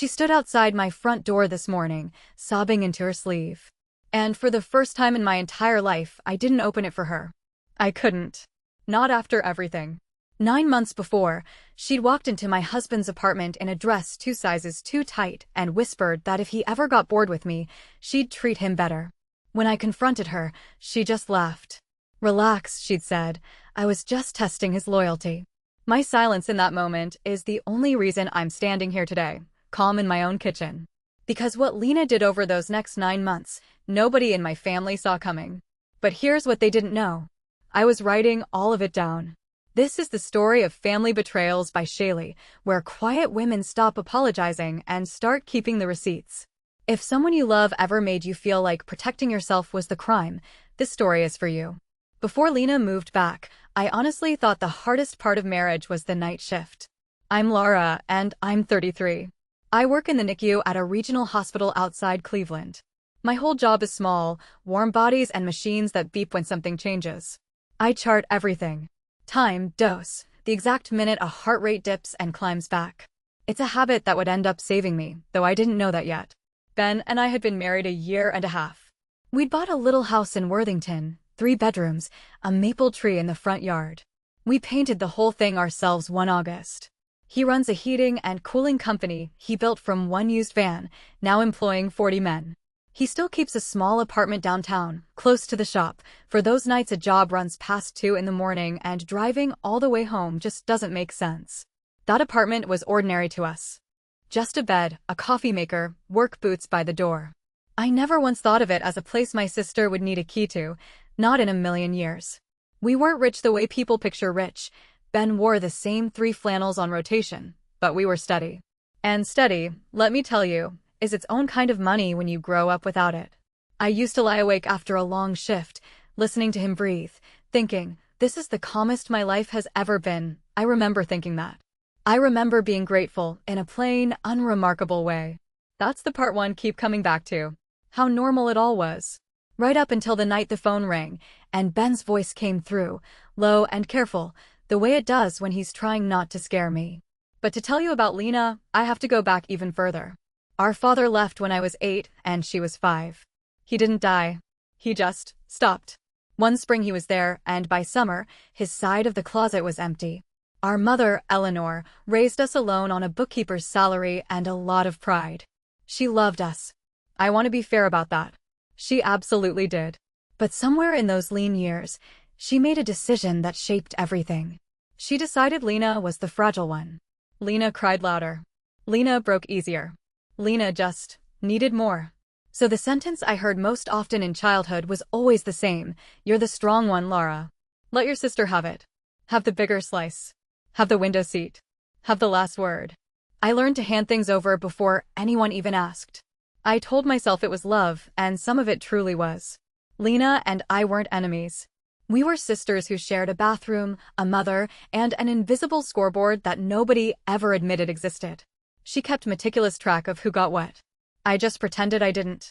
She stood outside my front door this morning, sobbing into her sleeve. And for the first time in my entire life, I didn't open it for her. I couldn't. Not after everything. 9 months before, she'd walked into my husband's apartment in a dress 2 sizes too tight and whispered that if he ever got bored with me, she'd treat him better. When I confronted her, she just laughed. "Relax," she'd said. "I was just testing his loyalty." My silence in that moment is the only reason I'm standing here today, calm in my own kitchen. Because what Lena did over those next 9 months, nobody in my family saw coming. But here's what they didn't know. I was writing all of it down. This is the story of Family Betrayals by Shaely, where quiet women stop apologizing and start keeping the receipts. If someone you love ever made you feel like protecting yourself was the crime, this story is for you. Before Lena moved back, I honestly thought the hardest part of marriage was the night shift. I'm Laura, and I'm 33. I work in the NICU at a regional hospital outside Cleveland. My whole job is small, warm bodies and machines that beep when something changes. I chart everything. Time, dose, the exact minute a heart rate dips and climbs back. It's a habit that would end up saving me, though I didn't know that yet. Ben and I had been married a year and a half. We'd bought a little house in Worthington, 3 bedrooms, a maple tree in the front yard. We painted the whole thing ourselves one August. He runs a heating and cooling company he built from one used van, now employing 40 men. He still keeps a small apartment downtown, close to the shop, for those nights a job runs past 2 in the morning and driving all the way home just doesn't make sense. That apartment was ordinary to us. Just a bed, a coffee maker, work boots by the door. I never once thought of it as a place my sister would need a key to, not in a million years. We weren't rich the way people picture rich. Ben wore the same 3 flannels on rotation, but we were steady. And steady, let me tell you, is its own kind of money when you grow up without it. I used to lie awake after a long shift, listening to him breathe, thinking, this is the calmest my life has ever been. I remember thinking that. I remember being grateful in a plain, unremarkable way. That's the part one keep coming back to. How normal it all was. Right up until the night the phone rang, and Ben's voice came through, low and careful, the way it does when he's trying not to scare me. But to tell you about Lena, I have to go back even further. Our father left when I was 8 and she was 5. He didn't die. He just stopped. One spring he was there, and by summer, his side of the closet was empty. Our mother, Eleanor, raised us alone on a bookkeeper's salary and a lot of pride. She loved us. I want to be fair about that. She absolutely did. But somewhere in those lean years, she made a decision that shaped everything. She decided Lena was the fragile one. Lena cried louder. Lena broke easier. Lena just needed more. So the sentence I heard most often in childhood was always the same. You're the strong one, Laura. Let your sister have it. Have the bigger slice. Have the window seat. Have the last word. I learned to hand things over before anyone even asked. I told myself it was love, and some of it truly was. Lena and I weren't enemies. We were sisters who shared a bathroom, a mother, and an invisible scoreboard that nobody ever admitted existed. She kept meticulous track of who got what. I just pretended I didn't.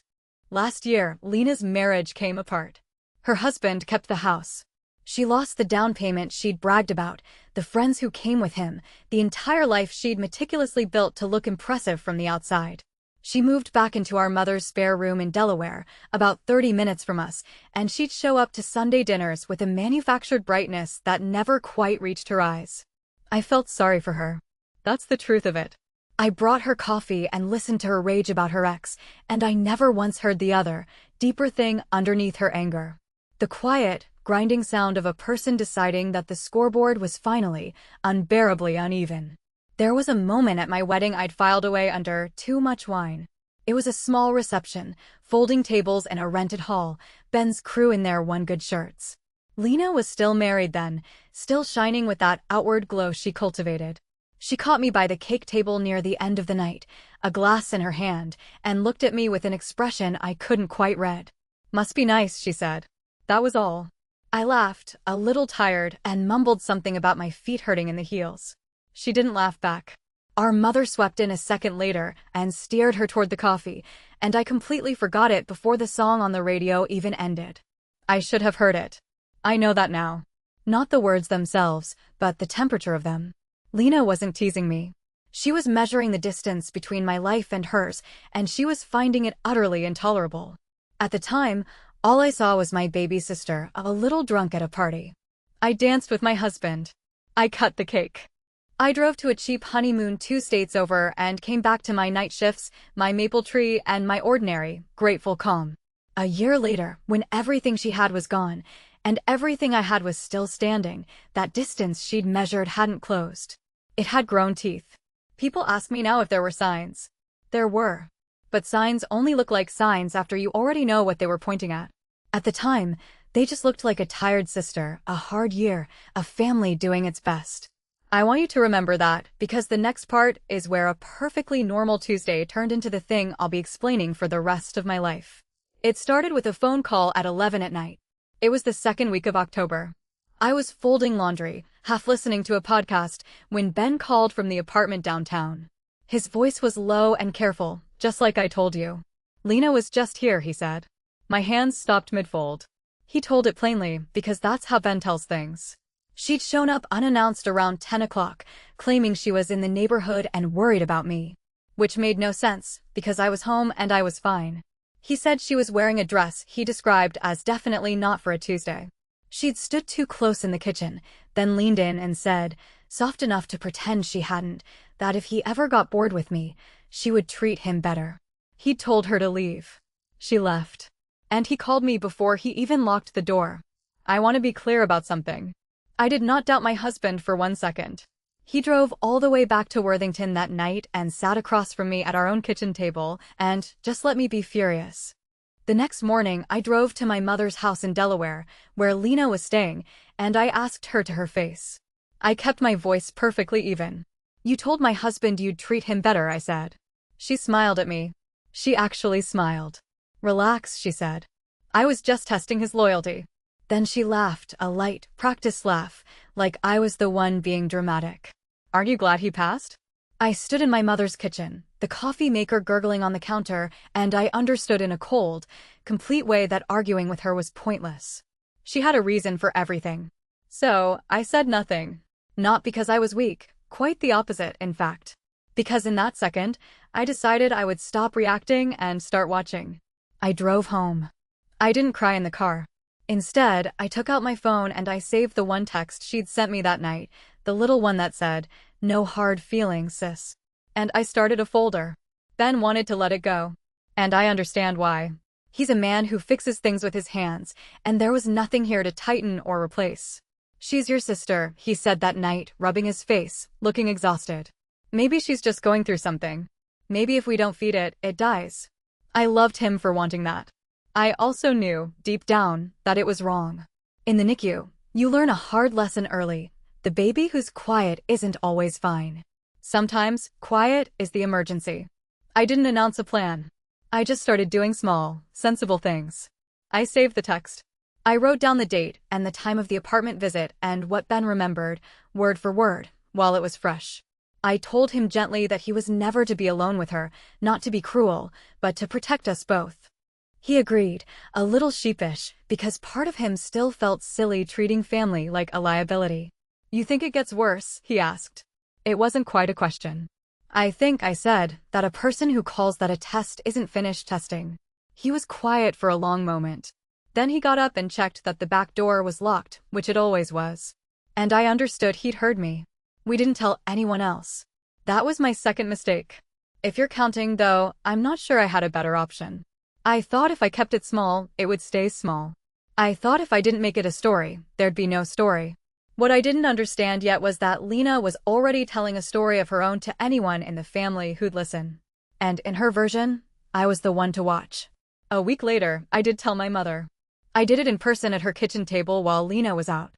Last year, Lena's marriage came apart. Her husband kept the house. She lost the down payment she'd bragged about, the friends who came with him, the entire life she'd meticulously built to look impressive from the outside. She moved back into our mother's spare room in Delaware, about 30 minutes from us, and she'd show up to Sunday dinners with a manufactured brightness that never quite reached her eyes. I felt sorry for her. That's the truth of it. I brought her coffee and listened to her rage about her ex, and I never once heard the other, deeper thing underneath her anger. The quiet, grinding sound of a person deciding that the scoreboard was finally, unbearably uneven. There was a moment at my wedding I'd filed away under too much wine. It was a small reception, folding tables in a rented hall, Ben's crew in their one-good shirts. Lena was still married then, still shining with that outward glow she cultivated. She caught me by the cake table near the end of the night, a glass in her hand, and looked at me with an expression I couldn't quite read. "Must be nice," she said. That was all. I laughed, a little tired, and mumbled something about my feet hurting in the heels. She didn't laugh back. Our mother swept in a second later and steered her toward the coffee, and I completely forgot it before the song on the radio even ended. I should have heard it. I know that now. Not the words themselves, but the temperature of them. Lena wasn't teasing me. She was measuring the distance between my life and hers, and she was finding it utterly intolerable. At the time, all I saw was my baby sister, a little drunk at a party. I danced with my husband. I cut the cake. I drove to a cheap honeymoon 2 states over and came back to my night shifts, my maple tree, and my ordinary, grateful calm. A year later, when everything she had was gone, and everything I had was still standing, that distance she'd measured hadn't closed. It had grown teeth. People ask me now if there were signs. There were. But signs only look like signs after you already know what they were pointing at. At the time, they just looked like a tired sister, a hard year, a family doing its best. I want you to remember that, because the next part is where a perfectly normal Tuesday turned into the thing I'll be explaining for the rest of my life. It started with a phone call at 11 at night. It was the second week of October. I was folding laundry, half listening to a podcast, when Ben called from the apartment downtown. His voice was low and careful, just like I told you. "Lena was just here," he said. My hands stopped mid-fold. He told it plainly, because that's how Ben tells things. She'd shown up unannounced around 10 o'clock, claiming she was in the neighborhood and worried about me. Which made no sense, because I was home and I was fine. He said she was wearing a dress he described as definitely not for a Tuesday. She'd stood too close in the kitchen, then leaned in and said, soft enough to pretend she hadn't, that if he ever got bored with me, she would treat him better. He'd told her to leave. She left. And he called me before he even locked the door. I want to be clear about something. I did not doubt my husband for 1 second. He drove all the way back to Worthington that night and sat across from me at our own kitchen table and just let me be furious. The next morning, I drove to my mother's house in Delaware, where Lena was staying, and I asked her to her face. I kept my voice perfectly even. "You told my husband you'd treat him better," I said. She smiled at me. She actually smiled. "Relax," she said. "I was just testing his loyalty." Then she laughed, a light, practiced laugh, like I was the one being dramatic. "Aren't you glad he passed?" I stood in my mother's kitchen, the coffee maker gurgling on the counter, and I understood in a cold, complete way that arguing with her was pointless. She had a reason for everything. So, I said nothing. Not because I was weak, quite the opposite, in fact. Because in that second, I decided I would stop reacting and start watching. I drove home. I didn't cry in the car. Instead, I took out my phone and I saved the one text she'd sent me that night, the little one that said, "No hard feelings, sis." And I started a folder. Ben wanted to let it go. And I understand why. He's a man who fixes things with his hands, and there was nothing here to tighten or replace. "She's your sister," he said that night, rubbing his face, looking exhausted. "Maybe she's just going through something. Maybe if we don't feed it, it dies." I loved him for wanting that. I also knew, deep down, that it was wrong. In the NICU, you learn a hard lesson early. The baby who's quiet isn't always fine. Sometimes, quiet is the emergency. I didn't announce a plan. I just started doing small, sensible things. I saved the text. I wrote down the date and the time of the apartment visit and what Ben remembered, word for word, while it was fresh. I told him gently that he was never to be alone with her, not to be cruel, but to protect us both. He agreed, a little sheepish, because part of him still felt silly treating family like a liability. "You think it gets worse?" he asked. It wasn't quite a question. "I think," I said, "that a person who calls that a test isn't finished testing." He was quiet for a long moment. Then he got up and checked that the back door was locked, which it always was. And I understood he'd heard me. We didn't tell anyone else. That was my second mistake. If you're counting, though, I'm not sure I had a better option. I thought if I kept it small, it would stay small. I thought if I didn't make it a story, there'd be no story. What I didn't understand yet was that Lena was already telling a story of her own to anyone in the family who'd listen. And in her version, I was the one to watch. A week later, I did tell my mother. I did it in person at her kitchen table while Lena was out.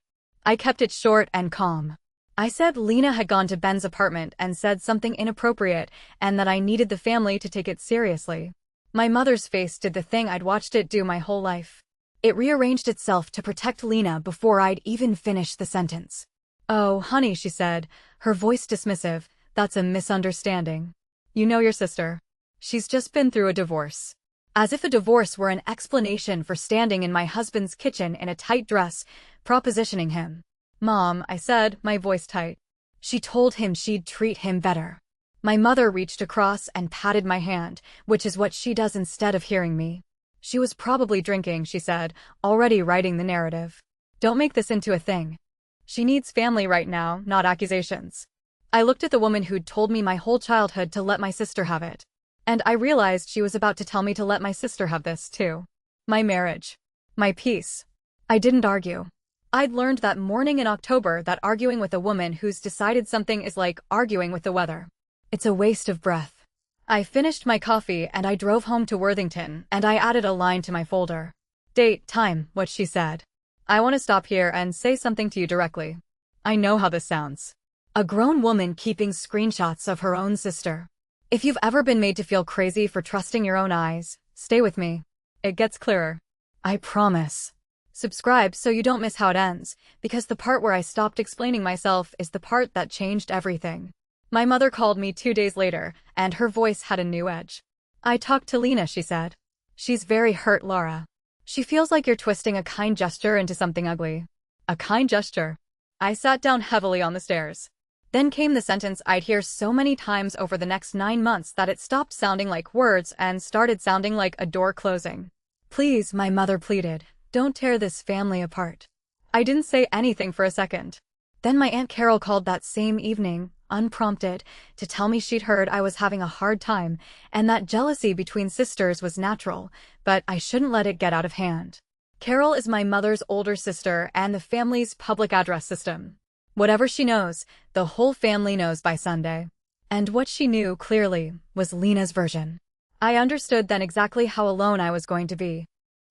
I kept it short and calm. I said Lena had gone to Ben's apartment and said something inappropriate and that I needed the family to take it seriously. My mother's face did the thing I'd watched it do my whole life. It rearranged itself to protect Lena before I'd even finished the sentence. "Oh, honey," she said, her voice dismissive, "that's a misunderstanding. You know your sister. She's just been through a divorce." As if a divorce were an explanation for standing in my husband's kitchen in a tight dress, propositioning him. "Mom," I said, my voice tight. "She told him she'd treat him better." My mother reached across and patted my hand, which is what she does instead of hearing me. She was probably drinking, she said, already writing the narrative. Don't make this into a thing. She needs family right now, not accusations. I looked at the woman who'd told me my whole childhood to let my sister have it. And I realized she was about to tell me to let my sister have this, too. My marriage. My peace. I didn't argue. I'd learned that morning in October that arguing with a woman who's decided something is like arguing with the weather. It's a waste of breath. I finished my coffee and I drove home to Worthington and I added a line to my folder. Date, time, what she said. I want to stop here and say something to you directly. I know how this sounds. A grown woman keeping screenshots of her own sister. If you've ever been made to feel crazy for trusting your own eyes, stay with me. It gets clearer. I promise. Subscribe so you don't miss how it ends, because the part where I stopped explaining myself is the part that changed everything. My mother called me 2 days later, and her voice had a new edge. I talked to Lena, she said. She's very hurt, Laura. She feels like you're twisting a kind gesture into something ugly. A kind gesture. I sat down heavily on the stairs. Then came the sentence I'd hear so many times over the next 9 months that it stopped sounding like words and started sounding like a door closing. Please, my mother pleaded, don't tear this family apart. I didn't say anything for a second. Then my Aunt Carol called that same evening, unprompted, to tell me she'd heard I was having a hard time and that jealousy between sisters was natural, but I shouldn't let it get out of hand. Carol is my mother's older sister and the family's public address system. Whatever she knows, the whole family knows by Sunday. And what she knew, clearly, was Lena's version. I understood then exactly how alone I was going to be.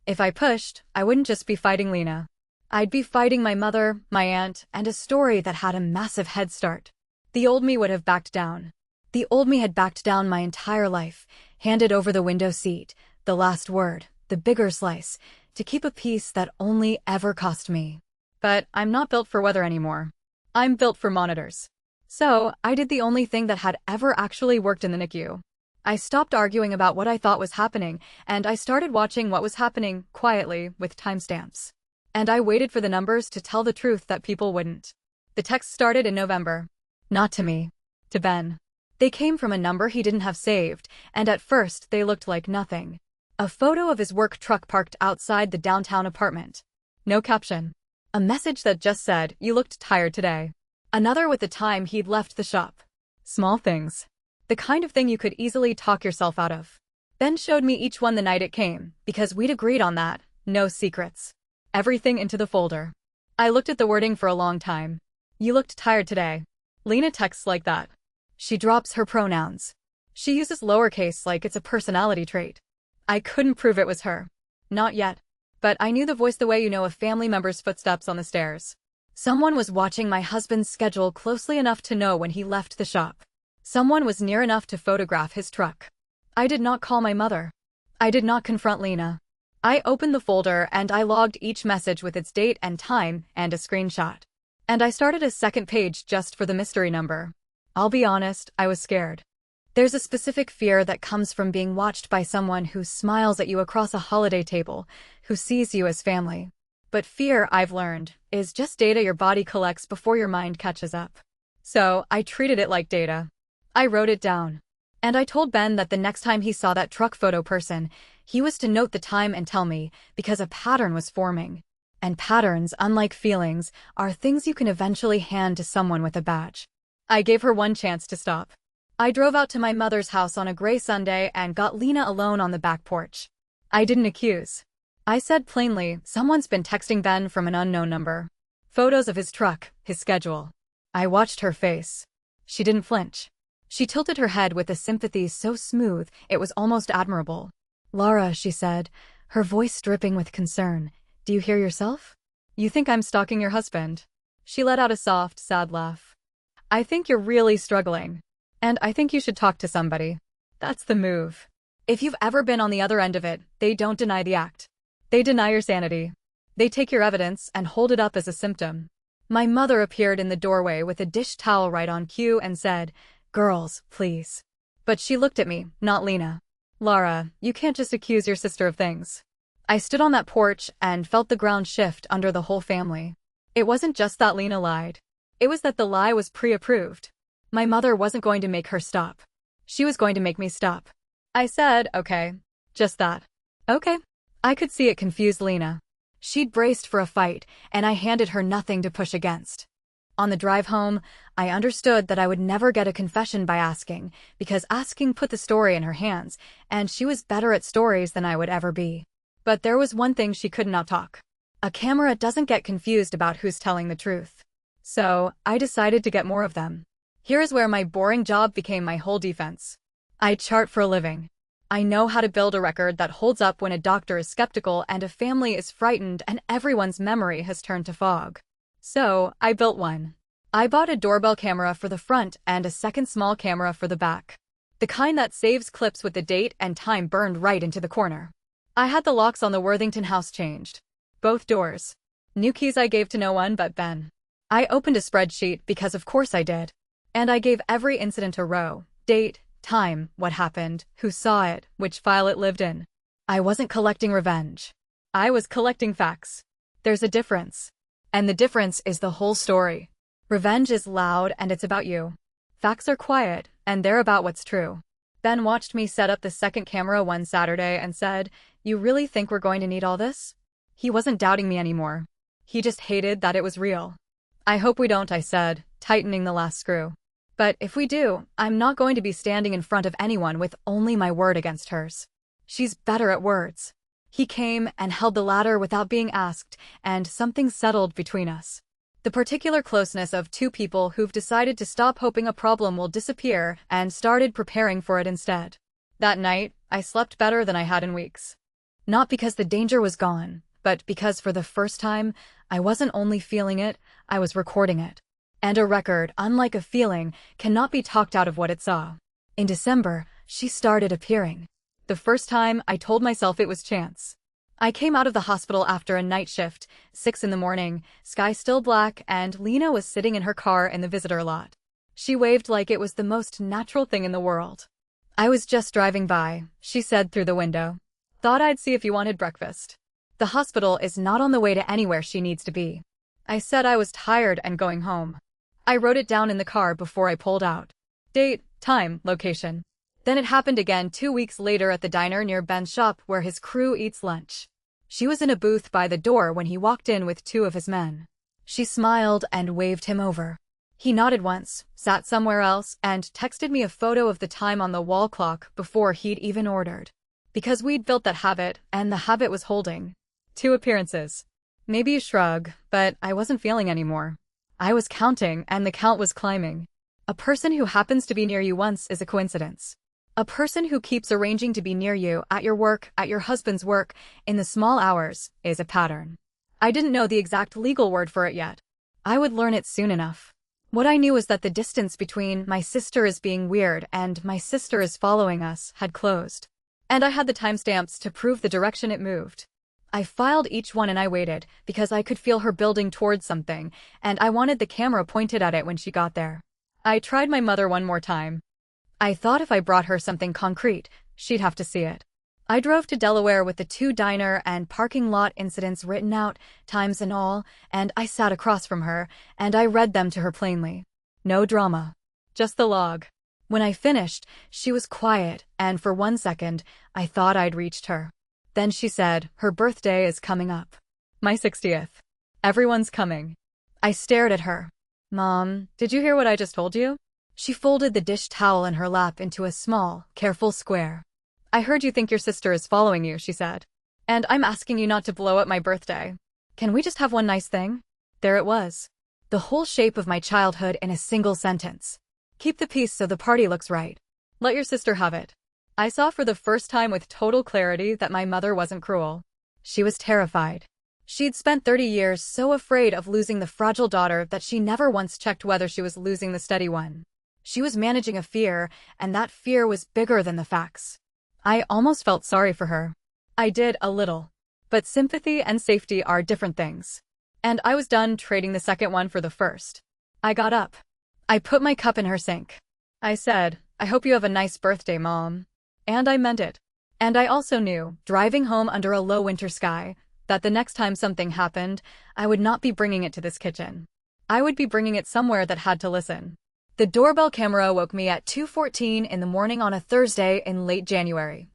If I pushed, I wouldn't just be fighting Lena. I'd be fighting my mother, my aunt, and a story that had a massive head start. The old me would have backed down. The old me had backed down my entire life, handed over the window seat, the last word, the bigger slice, to keep a peace that only ever cost me. But I'm not built for weather anymore. I'm built for monitors. So, I did the only thing that had ever actually worked in the NICU. I stopped arguing about what I thought was happening, and I started watching what was happening, quietly, with timestamps. And I waited for the numbers to tell the truth that people wouldn't. The text started in November. Not to me. To Ben. They came from a number he didn't have saved, and at first they looked like nothing. A photo of his work truck parked outside the downtown apartment. No caption. A message that just said, "You looked tired today." Another with the time he'd left the shop. Small things. The kind of thing you could easily talk yourself out of. Ben showed me each one the night it came, because we'd agreed on that. No secrets. Everything into the folder. I looked at the wording for a long time. You looked tired today. Lena texts like that. She drops her pronouns. She uses lowercase like it's a personality trait. I couldn't prove it was her. Not yet. But I knew the voice the way you know a family member's footsteps on the stairs. Someone was watching my husband's schedule closely enough to know when he left the shop. Someone was near enough to photograph his truck. I did not call my mother. I did not confront Lena. I opened the folder and I logged each message with its date and time and a screenshot. And I started a second page just for the mystery number. I'll be honest, I was scared. There's a specific fear that comes from being watched by someone who smiles at you across a holiday table, who sees you as family. But fear, I've learned, is just data your body collects before your mind catches up. So, I treated it like data. I wrote it down. And I told Ben that the next time he saw that truck photo person, he was to note the time and tell me, because a pattern was forming. And patterns, unlike feelings, are things you can eventually hand to someone with a badge. I gave her one chance to stop. I drove out to my mother's house on a gray Sunday and got Lena alone on the back porch. I didn't accuse. I said plainly, someone's been texting Ben from an unknown number. Photos of his truck, his schedule. I watched her face. She didn't flinch. She tilted her head with a sympathy so smooth it was almost admirable. Laura, she said, her voice dripping with concern, do you hear yourself? You think I'm stalking your husband? She let out a soft, sad laugh. I think you're really struggling. And I think you should talk to somebody. That's the move. If you've ever been on the other end of it, they don't deny the act. They deny your sanity. They take your evidence and hold it up as a symptom. My mother appeared in the doorway with a dish towel right on cue and said, "Girls, please." But she looked at me, not Lena. Laura, you can't just accuse your sister of things. I stood on that porch and felt the ground shift under the whole family. It wasn't just that Lena lied. It was that the lie was pre-approved. My mother wasn't going to make her stop. She was going to make me stop. I said, okay. Just that. Okay. I could see it confused Lena. She'd braced for a fight, and I handed her nothing to push against. On the drive home, I understood that I would never get a confession by asking, because asking put the story in her hands, and she was better at stories than I would ever be. But there was one thing she could not talk. A camera doesn't get confused about who's telling the truth. So, I decided to get more of them. Here is where my boring job became my whole defense. I chart for a living. I know how to build a record that holds up when a doctor is skeptical and a family is frightened and everyone's memory has turned to fog. So, I built one. I bought a doorbell camera for the front and a second small camera for the back. The kind that saves clips with the date and time burned right into the corner. I had the locks on the Worthington house changed. Both doors. New keys I gave to no one but Ben. I opened a spreadsheet because of course I did. And I gave every incident a row, date, time, what happened, who saw it, which file it lived in. I wasn't collecting revenge. I was collecting facts. There's a difference. And the difference is the whole story. Revenge is loud and it's about you. Facts are quiet, and they're about what's true. Ben watched me set up the second camera one Saturday and said, "You really think we're going to need all this?" He wasn't doubting me anymore. He just hated that it was real. "I hope we don't," I said, tightening the last screw. "But if we do, I'm not going to be standing in front of anyone with only my word against hers. She's better at words." He came and held the ladder without being asked, and something settled between us. The particular closeness of two people who've decided to stop hoping a problem will disappear and started preparing for it instead. That night, I slept better than I had in weeks. Not because the danger was gone, but because for the first time, I wasn't only feeling it, I was recording it. And a record, unlike a feeling, cannot be talked out of what it saw. In December, she started appearing. The first time, I told myself it was chance. I came out of the hospital after a night shift, 6 in the morning, sky still black, and Lena was sitting in her car in the visitor lot. She waved like it was the most natural thing in the world. "I was just driving by," she said through the window. "Thought I'd see if you wanted breakfast. The hospital is not on the way to anywhere she needs to be." I said I was tired and going home. I wrote it down in the car before I pulled out. Date, time, location. Then it happened again 2 weeks later at the diner near Ben's shop where his crew eats lunch. She was in a booth by the door when he walked in with 2 of his men. She smiled and waved him over. He nodded once, sat somewhere else, and texted me a photo of the time on the wall clock before he'd even ordered. Because we'd built that habit, and the habit was holding. 2 appearances. Maybe a shrug, but I wasn't feeling anymore. I was counting, and the count was climbing. A person who happens to be near you once is a coincidence. A person who keeps arranging to be near you, at your work, at your husband's work, in the small hours, is a pattern. I didn't know the exact legal word for it yet. I would learn it soon enough. What I knew was that the distance between my sister is being weird and my sister is following us had closed. And I had the timestamps to prove the direction it moved. I filed each one and I waited, because I could feel her building towards something, and I wanted the camera pointed at it when she got there. I tried my mother one more time. I thought if I brought her something concrete, she'd have to see it. I drove to Delaware with the 2 diner and parking lot incidents written out, times and all, and I sat across from her, and I read them to her plainly. No drama. Just the log. When I finished, she was quiet, and for 1 second, I thought I'd reached her. Then she said, "Her birthday is coming up. My 60th. Everyone's coming." I stared at her. "Mom, did you hear what I just told you?" She folded the dish towel in her lap into a small, careful square. "I heard you think your sister is following you," she said. "And I'm asking you not to blow up my birthday. Can we just have one nice thing?" There it was. The whole shape of my childhood in a single sentence. Keep the peace so the party looks right. Let your sister have it. I saw for the first time with total clarity that my mother wasn't cruel. She was terrified. She'd spent 30 years so afraid of losing the fragile daughter that she never once checked whether she was losing the steady one. She was managing a fear, and that fear was bigger than the facts. I almost felt sorry for her. I did a little. But sympathy and safety are different things. And I was done trading the second one for the first. I got up. I put my cup in her sink. I said, "I hope you have a nice birthday, Mom." And I meant it. And I also knew, driving home under a low winter sky, that the next time something happened, I would not be bringing it to this kitchen. I would be bringing it somewhere that had to listen. The doorbell camera woke me at 2:14 in the morning on a Thursday in late January.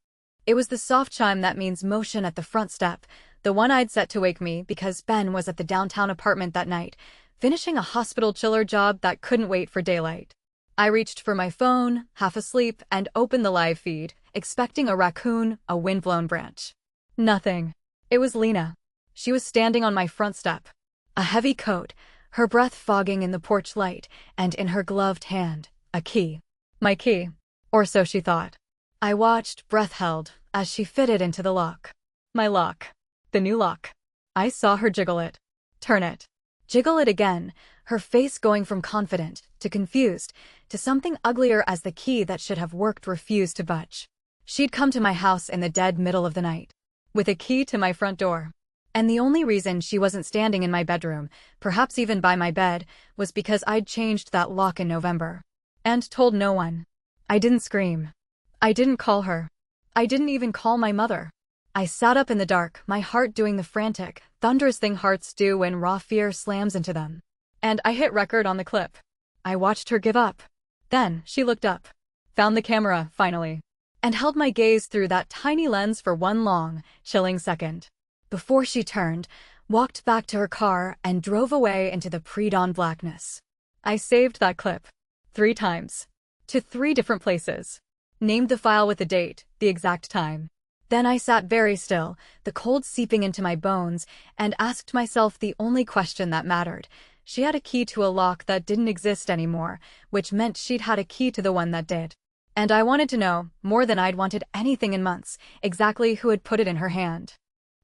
It was the soft chime that means motion at the front step, the one I'd set to wake me because Ben was at the downtown apartment that night, finishing a hospital chiller job that couldn't wait for daylight. I reached for my phone, half asleep, and opened the live feed, expecting a raccoon, a windblown branch. Nothing. It was Lena. She was standing on my front step. A heavy coat, her breath fogging in the porch light, and in her gloved hand, a key. My key. Or so she thought. I watched, breath held, as she fitted into the lock. My lock. The new lock. I saw her jiggle it. Turn it. Jiggle it again, her face going from confident to confused to something uglier as the key that should have worked refused to budge. She'd come to my house in the dead middle of the night, with a key to my front door. And the only reason she wasn't standing in my bedroom, perhaps even by my bed, was because I'd changed that lock in November. And told no one. I didn't scream. I didn't call her. I didn't even call my mother. I sat up in the dark, my heart doing the frantic, thunderous thing hearts do when raw fear slams into them. And I hit record on the clip. I watched her give up. Then, she looked up. Found the camera, finally. And held my gaze through that tiny lens for one long, chilling second. Before she turned, walked back to her car, and drove away into the pre-dawn blackness. I saved that clip. 3 times. To 3 different places. Named the file with the date, the exact time. Then I sat very still, the cold seeping into my bones, and asked myself the only question that mattered. She had a key to a lock that didn't exist anymore, which meant she'd had a key to the one that did. And I wanted to know, more than I'd wanted anything in months, exactly who had put it in her hand.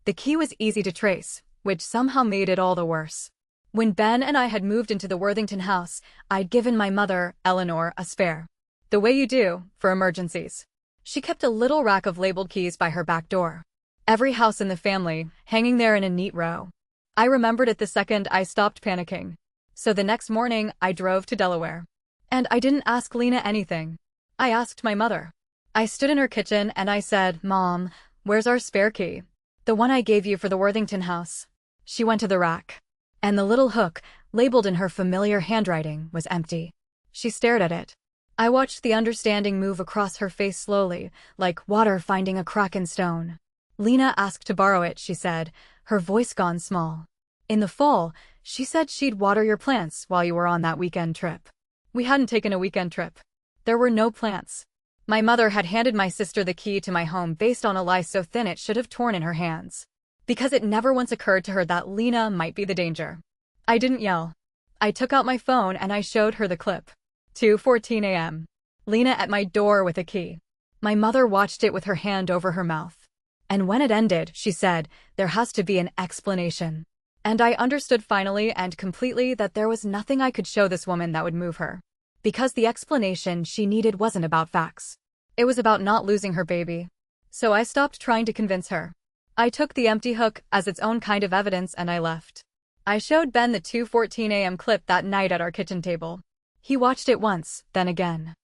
The key was easy to trace, which somehow made it all the worse. When Ben and I had moved into the Worthington house, I'd given my mother, Eleanor, a spare. The way you do, for emergencies. She kept a little rack of labeled keys by her back door. Every house in the family, hanging there in a neat row. I remembered it the second I stopped panicking. So the next morning, I drove to Delaware. And I didn't ask Lena anything. I asked my mother. I stood in her kitchen and I said, "Mom, where's our spare key? The one I gave you for the Worthington house." She went to the rack. And the little hook, labeled in her familiar handwriting, was empty. She stared at it. I watched the understanding move across her face slowly, like water finding a crack in stone. "Lena asked to borrow it," she said, her voice gone small. "In the fall, she said she'd water your plants while you were on that weekend trip." We hadn't taken a weekend trip. There were no plants. My mother had handed my sister the key to my home based on a lie so thin it should have torn in her hands. Because it never once occurred to her that Lena might be the danger. I didn't yell. I took out my phone and I showed her the clip. 2:14 a.m. Lena at my door with a key. My mother watched it with her hand over her mouth. And when it ended, she said, "There has to be an explanation." And I understood finally and completely that there was nothing I could show this woman that would move her. Because the explanation she needed wasn't about facts. It was about not losing her baby. So I stopped trying to convince her. I took the empty hook as its own kind of evidence and I left. I showed Ben the 2:14 a.m. clip that night at our kitchen table. He watched it once, then again.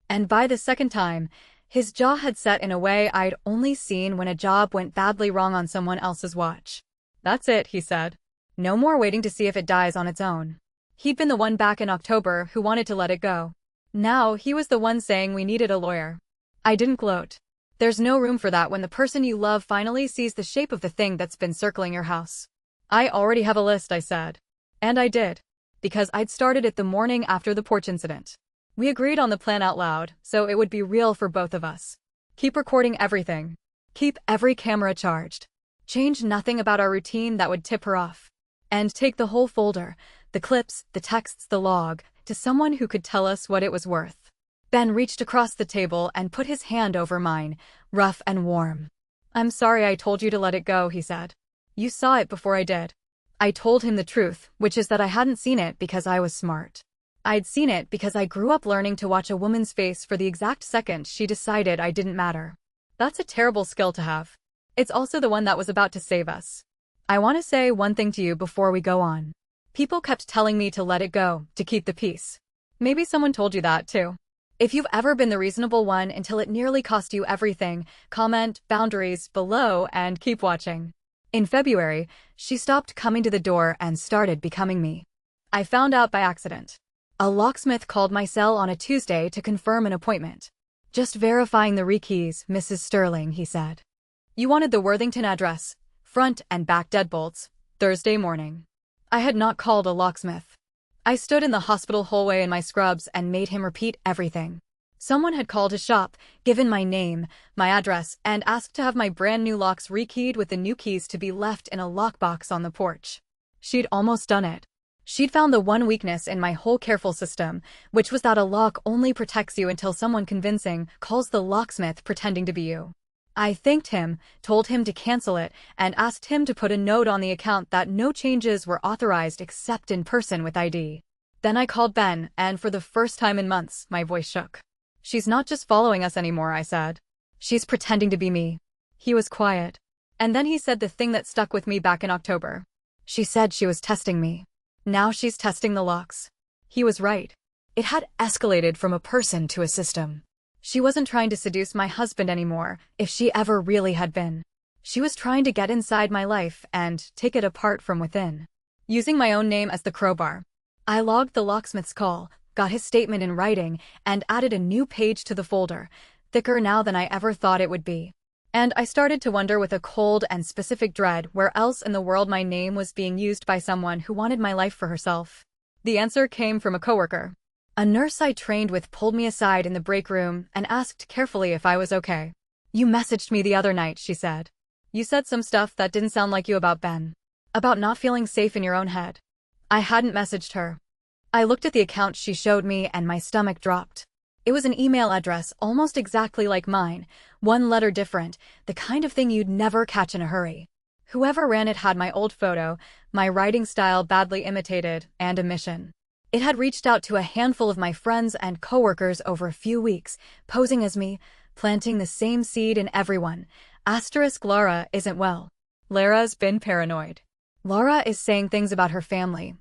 And by the second time, his jaw had set in a way I'd only seen when a job went badly wrong on someone else's watch. "That's it," he said. "No more waiting to see if it dies on its own." He'd been the one back in October who wanted to let it go. Now he was the one saying we needed a lawyer. I didn't gloat. There's no room for that when the person you love finally sees the shape of the thing that's been circling your house. "I already have a list," I said. And I did. Because I'd started it the morning after the porch incident. We agreed on the plan out loud, so it would be real for both of us. Keep recording everything. Keep every camera charged. Change nothing about our routine that would tip her off. And take the whole folder, the clips, the texts, the log, to someone who could tell us what it was worth. Ben reached across the table and put his hand over mine, rough and warm. "I'm sorry I told you to let it go," he said. "You saw it before I did." I told him the truth, which is that I hadn't seen it because I was smart. I'd seen it because I grew up learning to watch a woman's face for the exact second she decided I didn't matter. That's a terrible skill to have. It's also the one that was about to save us. I want to say one thing to you before we go on. People kept telling me to let it go, to keep the peace. Maybe someone told you that too. If you've ever been the reasonable one until it nearly cost you everything, comment boundaries below and keep watching. In February, she stopped coming to the door and started becoming me. I found out by accident. A locksmith called my cell on a Tuesday to confirm an appointment. "Just verifying the rekeys, Mrs. Sterling," he said. "You wanted the Worthington address, front and back deadbolts, Thursday morning." I had not called a locksmith. I stood in the hospital hallway in my scrubs and made him repeat everything. Someone had called his shop, given my name, my address, and asked to have my brand new locks rekeyed with the new keys to be left in a lockbox on the porch. She'd almost done it. She'd found the one weakness in my whole careful system, which was that a lock only protects you until someone convincing calls the locksmith pretending to be you. I thanked him, told him to cancel it, and asked him to put a note on the account that no changes were authorized except in person with ID. Then I called Ben, and for the first time in months, my voice shook. "She's not just following us anymore," I said. "She's pretending to be me." He was quiet. And then he said the thing that stuck with me back in October. "She said she was testing me. Now she's testing the locks." He was right. It had escalated from a person to a system. She wasn't trying to seduce my husband anymore, if she ever really had been. She was trying to get inside my life and take it apart from within. Using my own name as the crowbar, I logged the locksmith's call, got his statement in writing, and added a new page to the folder, thicker now than I ever thought it would be. And I started to wonder with a cold and specific dread where else in the world my name was being used by someone who wanted my life for herself. The answer came from a coworker. A nurse I trained with pulled me aside in the break room and asked carefully if I was okay. "You messaged me the other night," she said. "You said some stuff that didn't sound like you about Ben. About not feeling safe in your own head." I hadn't messaged her. I looked at the account she showed me and my stomach dropped. It was an email address almost exactly like mine, one letter different, the kind of thing you'd never catch in a hurry. Whoever ran it had my old photo, my writing style badly imitated, and a mission. It had reached out to a handful of my friends and coworkers over a few weeks, posing as me, planting the same seed in everyone. Laura isn't well. Lara's been paranoid. Laura is saying things about her family.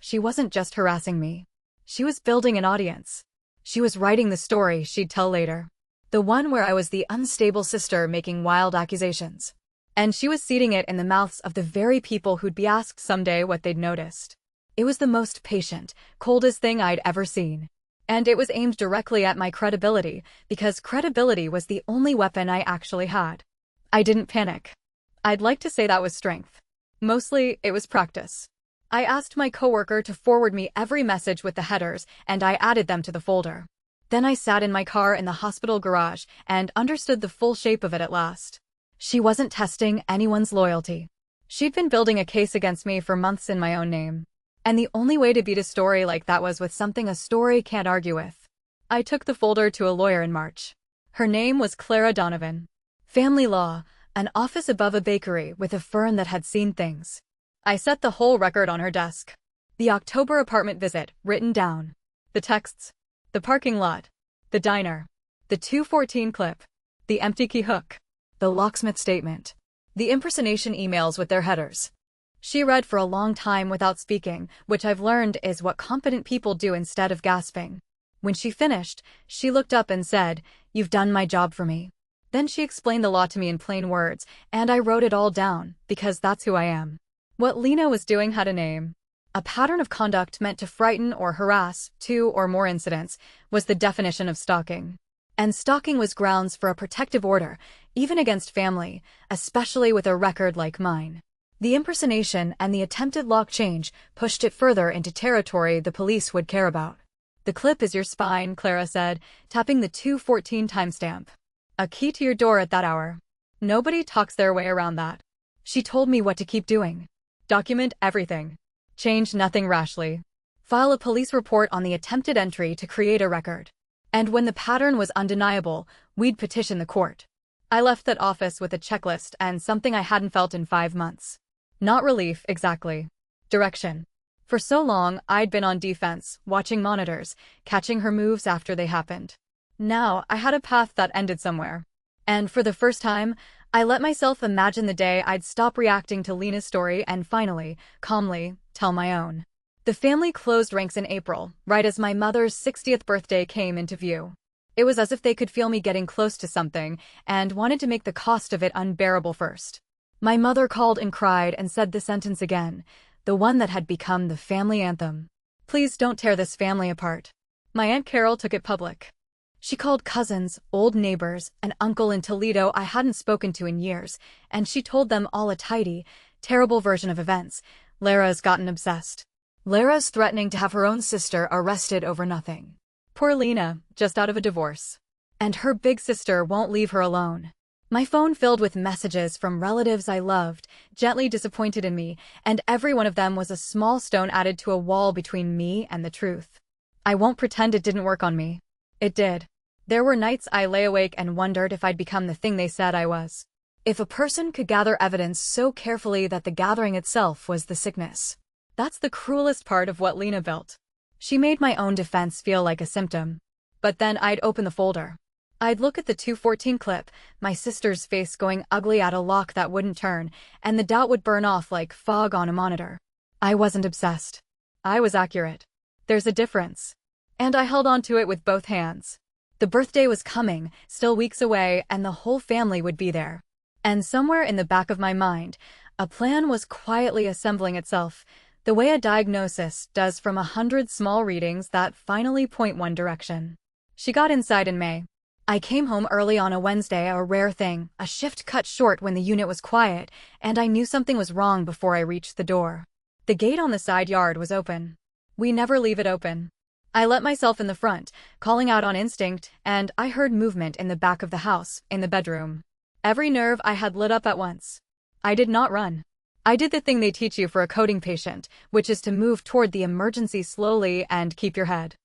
She wasn't just harassing me. She was building an audience. She was writing the story she'd tell later. The one where I was the unstable sister making wild accusations. And she was seeding it in the mouths of the very people who'd be asked someday what they'd noticed. It was the most patient, coldest thing I'd ever seen. And it was aimed directly at my credibility, because credibility was the only weapon I actually had. I didn't panic. I'd like to say that was strength. Mostly, it was practice. I asked my coworker to forward me every message with the headers, and I added them to the folder. Then I sat in my car in the hospital garage and understood the full shape of it at last. She wasn't testing anyone's loyalty. She'd been building a case against me for months in my own name. And the only way to beat a story like that was with something a story can't argue with. I took the folder to a lawyer in March. Her name was Clara Donovan. Family law, an office above a bakery with a firm that had seen things. I set the whole record on her desk. The October apartment visit, written down. The texts. The parking lot. The diner. The 214 clip. The empty key hook. The locksmith statement. The impersonation emails with their headers. She read for a long time without speaking, which I've learned is what competent people do instead of gasping. When she finished, she looked up and said, "You've done my job for me." Then she explained the law to me in plain words, and I wrote it all down, because that's who I am. What Lena was doing had a name. A pattern of conduct meant to frighten or harass, 2 or more incidents, was the definition of stalking. And stalking was grounds for a protective order, even against family, especially with a record like mine. The impersonation and the attempted lock change pushed it further into territory the police would care about. "The clip is your spine," Clara said, tapping the 214 timestamp. "A key to your door at that hour. Nobody talks their way around that." She told me what to keep doing. Document everything. Change nothing rashly. File a police report on the attempted entry to create a record. And when the pattern was undeniable, we'd petition the court. I left that office with a checklist and something I hadn't felt in 5 months. Not relief, exactly. Direction. For so long, I'd been on defense, watching monitors, catching her moves after they happened. Now, I had a path that ended somewhere. And for the first time, I let myself imagine the day I'd stop reacting to Lena's story and finally, calmly, tell my own. The family closed ranks in April, right as my mother's 60th birthday came into view. It was as if they could feel me getting close to something and wanted to make the cost of it unbearable first. My mother called and cried and said the sentence again, the one that had become the family anthem. Please don't tear this family apart. My Aunt Carol took it public. She called cousins, old neighbors, an uncle in Toledo I hadn't spoken to in years, and she told them all a tidy, terrible version of events. Lara's gotten obsessed. Lara's threatening to have her own sister arrested over nothing. Poor Lena, just out of a divorce. And her big sister won't leave her alone. My phone filled with messages from relatives I loved, gently disappointed in me, and every one of them was a small stone added to a wall between me and the truth. I won't pretend it didn't work on me. It did. There were nights I lay awake and wondered if I'd become the thing they said I was. If a person could gather evidence so carefully that the gathering itself was the sickness. That's the cruelest part of what Lena built. She made my own defense feel like a symptom. But then I'd open the folder. I'd look at the 214 clip, my sister's face going ugly at a lock that wouldn't turn, and the doubt would burn off like fog on a monitor. I wasn't obsessed. I was accurate. There's a difference. And I held on to it with both hands. The birthday was coming, still weeks away, and the whole family would be there. And somewhere in the back of my mind, a plan was quietly assembling itself, the way a diagnosis does from 100 small readings that finally point one direction. She got inside in May. I came home early on a Wednesday, a rare thing, a shift cut short when the unit was quiet, and I knew something was wrong before I reached the door. The gate on the side yard was open. We never leave it open. I let myself in the front, calling out on instinct, and I heard movement in the back of the house, in the bedroom. Every nerve I had lit up at once. I did not run. I did the thing they teach you for a coding patient, which is to move toward the emergency slowly and keep your head.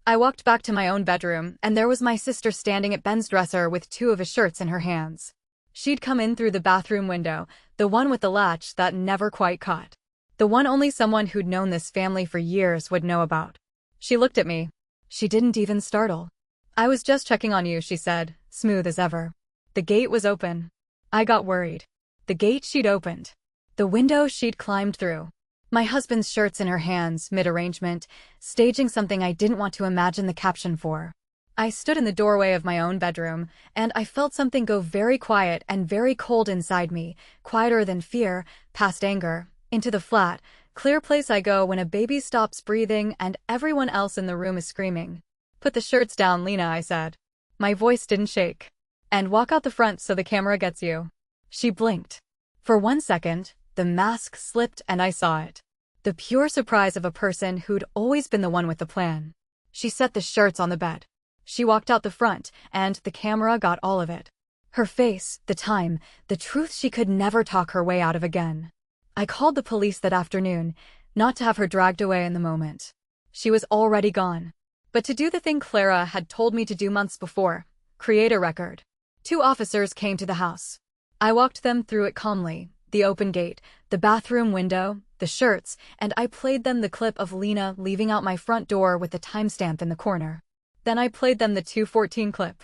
I walked back to my own bedroom, and there was my sister standing at Ben's dresser with 2 of his shirts in her hands. She'd come in through the bathroom window, the one with the latch that never quite caught. The one only someone who'd known this family for years would know about. She looked at me. She didn't even startle. I was just checking on you, she said, smooth as ever. The gate was open. I got worried. The gate she'd opened. The window she'd climbed through. My husband's shirts in her hands, mid-arrangement, staging something I didn't want to imagine the caption for. I stood in the doorway of my own bedroom, and I felt something go very quiet and very cold inside me, quieter than fear, past anger, into the flat, clear place I go when a baby stops breathing and everyone else in the room is screaming. Put the shirts down, Lena, I said. My voice didn't shake. And walk out the front so the camera gets you. She blinked. For 1 second, the mask slipped and I saw it. The pure surprise of a person who'd always been the one with the plan. She set the shirts on the bed. She walked out the front, and the camera got all of it. Her face, the time, the truth she could never talk her way out of again. I called the police that afternoon, not to have her dragged away in the moment. She was already gone. But to do the thing Clara had told me to do months before, create a record. 2 officers came to the house. I walked them through it calmly, the open gate, the bathroom window, the shirts, and I played them the clip of Lena leaving out my front door with the timestamp in the corner. Then I played them the 214 clip.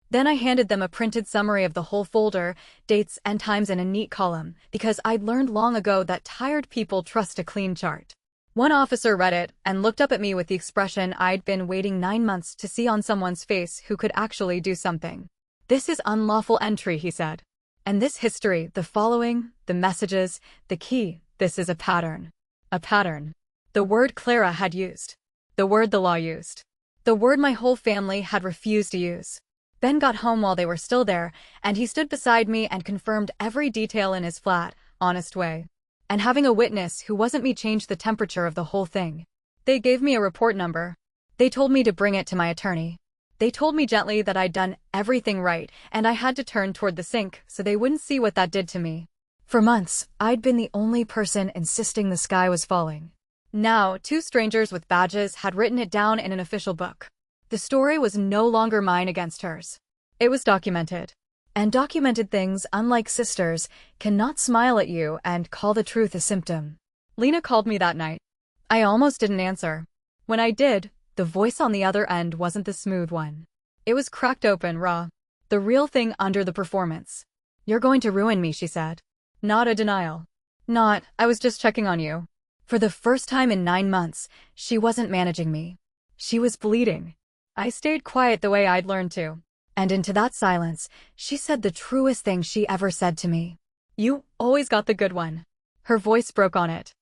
Then I handed them a printed summary of the whole folder, dates and times in a neat column, because I'd learned long ago that tired people trust a clean chart. One officer read it and looked up at me with the expression I'd been waiting 9 months to see on someone's face who could actually do something. This is unlawful entry, he said. And this history, the following, the messages, the key, this is a pattern. A pattern. The word Clara had used. The word the law used. The word my whole family had refused to use. Ben got home while they were still there, and he stood beside me and confirmed every detail in his flat, honest way. And having a witness who wasn't me changed the temperature of the whole thing. They gave me a report number. They told me to bring it to my attorney. They told me gently that I'd done everything right, and I had to turn toward the sink so they wouldn't see what that did to me. For months, I'd been the only person insisting the sky was falling. Now, 2 strangers with badges had written it down in an official book. The story was no longer mine against hers. It was documented. And documented things, unlike sisters, cannot smile at you and call the truth a symptom. Lena called me that night. I almost didn't answer. When I did, the voice on the other end wasn't the smooth one. It was cracked open, raw. The real thing under the performance. You're going to ruin me, she said. Not a denial. Not, I was just checking on you. For the first time in 9 months, she wasn't managing me. She was bleeding. I stayed quiet the way I'd learned to. And into that silence, she said the truest thing she ever said to me. You always got the good one. Her voice broke on it.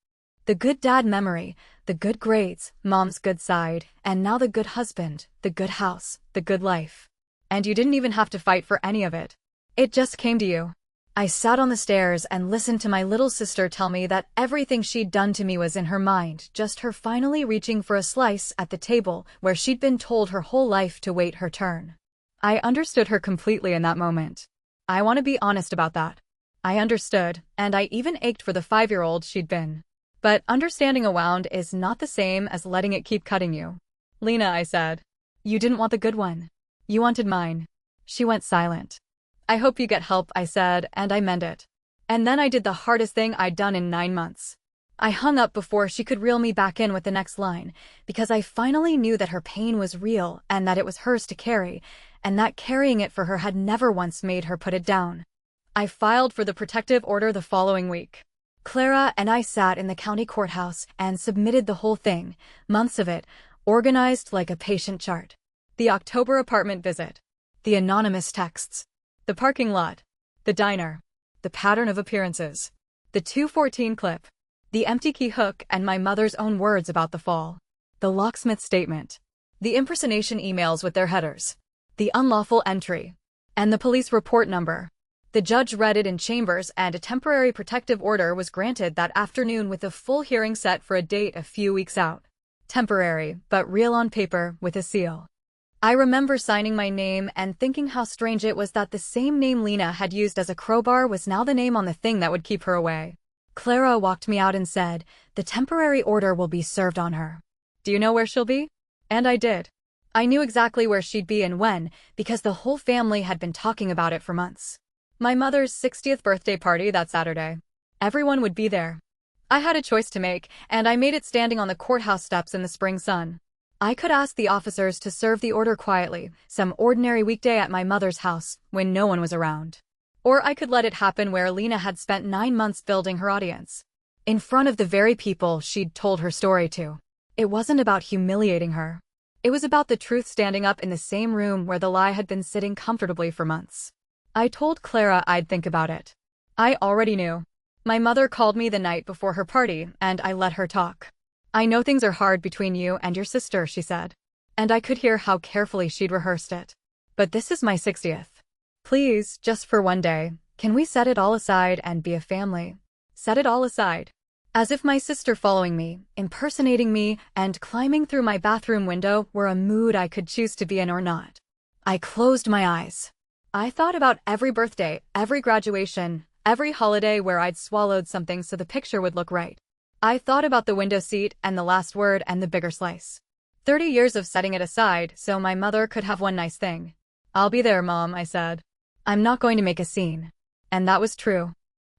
The good dad memory, the good grades, mom's good side, and now the good husband, the good house, the good life. And you didn't even have to fight for any of it. It just came to you. I sat on the stairs and listened to my little sister tell me that everything she'd done to me was in her mind, just her finally reaching for a slice at the table where she'd been told her whole life to wait her turn. I understood her completely in that moment. I want to be honest about that. I understood, and I even ached for the 5-year-old she'd been. But understanding a wound is not the same as letting it keep cutting you. Lena, I said. You didn't want the good one. You wanted mine. She went silent. I hope you get help, I said, and I meant it. And then I did the hardest thing I'd done in 9 months. I hung up before she could reel me back in with the next line, because I finally knew that her pain was real and that it was hers to carry, and that carrying it for her had never once made her put it down. I filed for the protective order the following week. Clara and I sat in the county courthouse and submitted the whole thing, months of it, organized like a patient chart. The October apartment visit. The anonymous texts. The parking lot. The diner. The pattern of appearances. The 214 clip. The empty key hook and my mother's own words about the fall. The locksmith statement. The impersonation emails with their headers. The unlawful entry. And the police report number. The judge read it in chambers and a temporary protective order was granted that afternoon with a full hearing set for a date a few weeks out. Temporary, but real on paper with a seal. I remember signing my name and thinking how strange it was that the same name Lena had used as a crowbar was now the name on the thing that would keep her away. Clara walked me out and said, "The temporary order will be served on her. Do you know where she'll be?" And I did. I knew exactly where she'd be and when, because the whole family had been talking about it for months. My mother's 60th birthday party that Saturday. Everyone would be there. I had a choice to make, and I made it standing on the courthouse steps in the spring sun. I could ask the officers to serve the order quietly, some ordinary weekday at my mother's house, when no one was around. Or I could let it happen where Lena had spent 9 months building her audience. In front of the very people she'd told her story to. It wasn't about humiliating her. It was about the truth standing up in the same room where the lie had been sitting comfortably for months. I told Clara I'd think about it. I already knew. My mother called me the night before her party, and I let her talk. "I know things are hard between you and your sister," she said. And I could hear how carefully she'd rehearsed it. "But this is my 60th. Please, just for one day, can we set it all aside and be a family? Set it all aside." As if my sister following me, impersonating me, and climbing through my bathroom window were a mood I could choose to be in or not. I closed my eyes. I thought about every birthday, every graduation, every holiday where I'd swallowed something so the picture would look right. I thought about the window seat and the last word and the bigger slice. 30 years of setting it aside so my mother could have one nice thing. "I'll be there, Mom," I said. "I'm not going to make a scene." And that was true.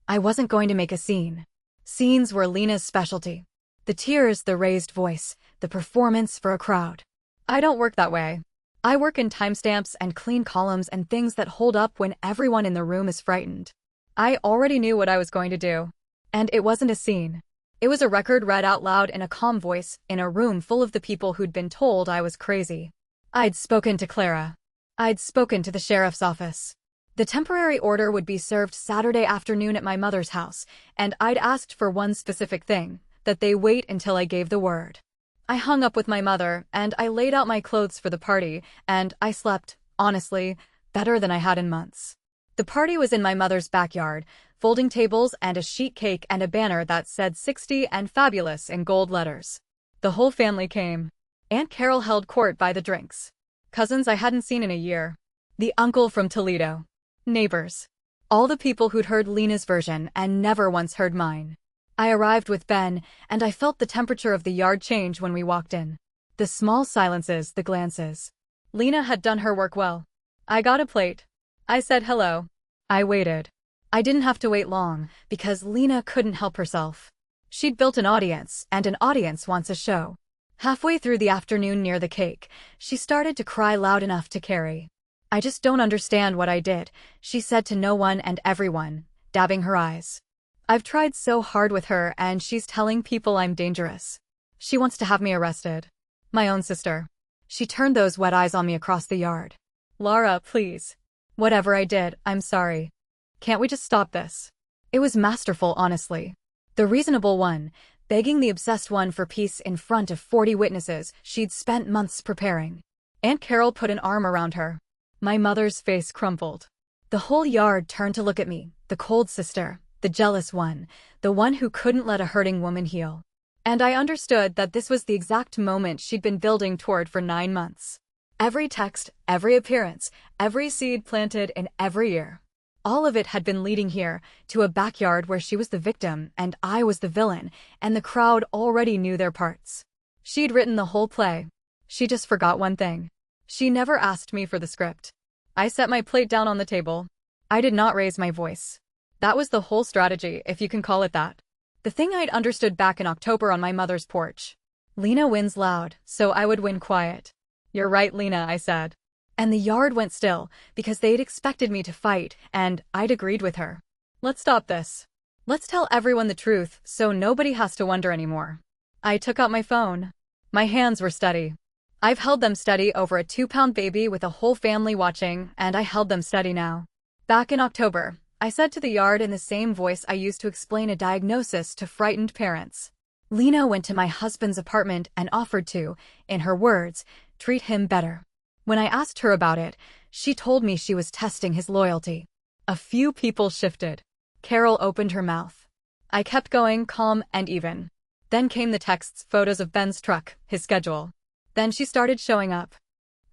I wasn't going to make a scene. Scenes were Lena's specialty. The tears, the raised voice, the performance for a crowd. I don't work that way. I work in timestamps and clean columns and things that hold up when everyone in the room is frightened. I already knew what I was going to do. And it wasn't a scene. It was a record read out loud in a calm voice in a room full of the people who'd been told I was crazy. I'd spoken to Clara. I'd spoken to the sheriff's office. The temporary order would be served Saturday afternoon at my mother's house, and I'd asked for one specific thing, that they wait until I gave the word. I hung up with my mother, and I laid out my clothes for the party, and I slept, honestly, better than I had in months. The party was in my mother's backyard, folding tables and a sheet cake and a banner that said 60 and fabulous in gold letters. The whole family came. Aunt Carol held court by the drinks. Cousins I hadn't seen in a year. The uncle from Toledo. Neighbors. All the people who'd heard Lena's version and never once heard mine. I arrived with Ben, and I felt the temperature of the yard change when we walked in. The small silences, the glances. Lena had done her work well. I got a plate. I said hello. I waited. I didn't have to wait long, because Lena couldn't help herself. She'd built an audience, and an audience wants a show. Halfway through the afternoon near the cake, she started to cry loud enough to carry. "I just don't understand what I did," she said to no one and everyone, dabbing her eyes. "I've tried so hard with her and she's telling people I'm dangerous. She wants to have me arrested. My own sister." She turned those wet eyes on me across the yard. "Laura, please. Whatever I did, I'm sorry. Can't we just stop this?" It was masterful, honestly. The reasonable one, begging the obsessed one for peace in front of 40 witnesses she'd spent months preparing. Aunt Carol put an arm around her. My mother's face crumpled. The whole yard turned to look at me, the cold sister, the jealous one, the one who couldn't let a hurting woman heal. And I understood that this was the exact moment she'd been building toward for 9 months. Every text, every appearance, every seed planted in every year. All of it had been leading here, to a backyard where she was the victim and I was the villain, and the crowd already knew their parts. She'd written the whole play. She just forgot one thing. She never asked me for the script. I set my plate down on the table. I did not raise my voice. That was the whole strategy, if you can call it that. The thing I'd understood back in October on my mother's porch. Lena wins loud, so I would win quiet. You're right, Lena, I said. And the yard went still, because they'd expected me to fight, and I'd agreed with her. Let's stop this. Let's tell everyone the truth, so nobody has to wonder anymore. I took out my phone. My hands were steady. I've held them steady over a 2-pound baby with a whole family watching, and I held them steady now. Back in October, I said to the yard in the same voice I used to explain a diagnosis to frightened parents. Lena went to my husband's apartment and offered to, in her words, treat him better. When I asked her about it, she told me she was testing his loyalty. A few people shifted. Carol opened her mouth. I kept going, calm and even. Then came the texts, photos of Ben's truck, his schedule. Then she started showing up.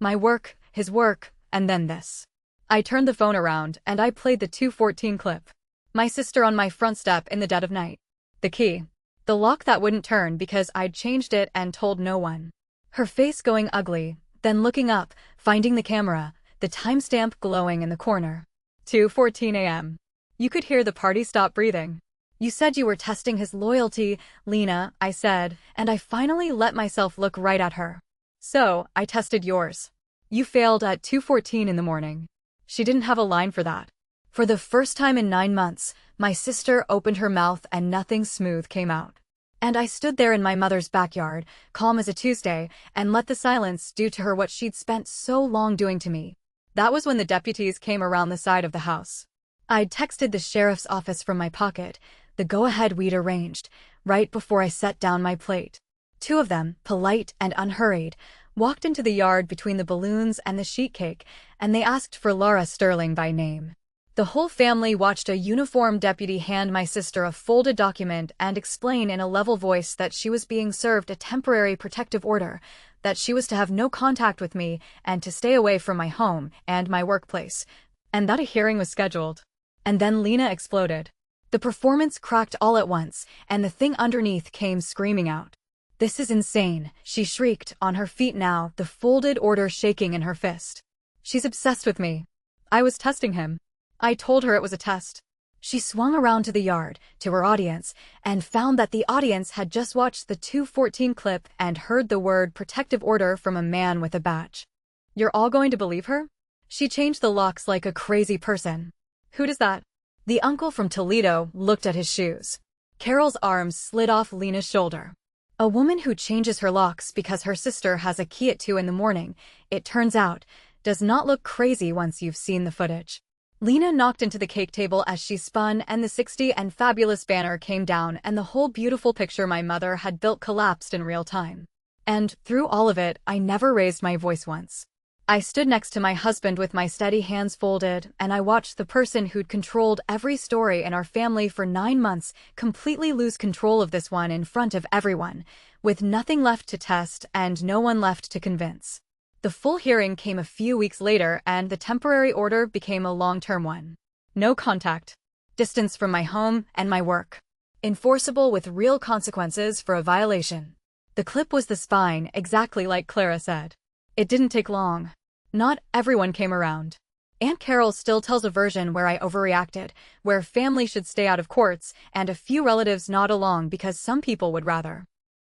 My work, his work, and then this. I turned the phone around and I played the 2:14 clip. My sister on my front step in the dead of night. The key. The lock that wouldn't turn because I'd changed it and told no one. Her face going ugly, then looking up, finding the camera, the timestamp glowing in the corner. 2:14 a.m. You could hear the party stop breathing. You said you were testing his loyalty, Lena, I said, and I finally let myself look right at her. So, I tested yours. You failed at 2:14 in the morning. She didn't have a line for that. For the first time in 9 months, my sister opened her mouth and nothing smooth came out. And I stood there in my mother's backyard, calm as a Tuesday, and let the silence do to her what she'd spent so long doing to me. That was when the deputies came around the side of the house. I'd texted the sheriff's office from my pocket, the go-ahead we'd arranged, right before I set down my plate. 2 of them, polite and unhurried, walked into the yard between the balloons and the sheet cake, and they asked for Laura Sterling by name. The whole family watched a uniformed deputy hand my sister a folded document and explain in a level voice that she was being served a temporary protective order, that she was to have no contact with me and to stay away from my home and my workplace, and that a hearing was scheduled. And then Lena exploded. The performance cracked all at once, and the thing underneath came screaming out. This is insane, she shrieked, on her feet now, the folded order shaking in her fist. She's obsessed with me. I was testing him. I told her it was a test. She swung around to the yard, to her audience, and found that the audience had just watched the 2:14 clip and heard the word protective order from a man with a badge. You're all going to believe her? She changed the locks like a crazy person. Who does that? The uncle from Toledo looked at his shoes. Carol's arms slid off Lena's shoulder. A woman who changes her locks because her sister has a key at 2 in the morning, it turns out, does not look crazy once you've seen the footage. Lena knocked into the cake table as she spun, and the 60 and fabulous banner came down, and the whole beautiful picture my mother had built collapsed in real time. And, through all of it, I never raised my voice once. I stood next to my husband with my steady hands folded, and I watched the person who'd controlled every story in our family for 9 months completely lose control of this one in front of everyone, with nothing left to test and no one left to convince. The full hearing came a few weeks later, and the temporary order became a long-term one. No contact. Distance from my home and my work. Enforceable with real consequences for a violation. The clip was the spine, exactly like Clara said. It didn't take long. Not everyone came around. Aunt Carol still tells a version where I overreacted, where family should stay out of courts, and a few relatives nod along because some people would rather.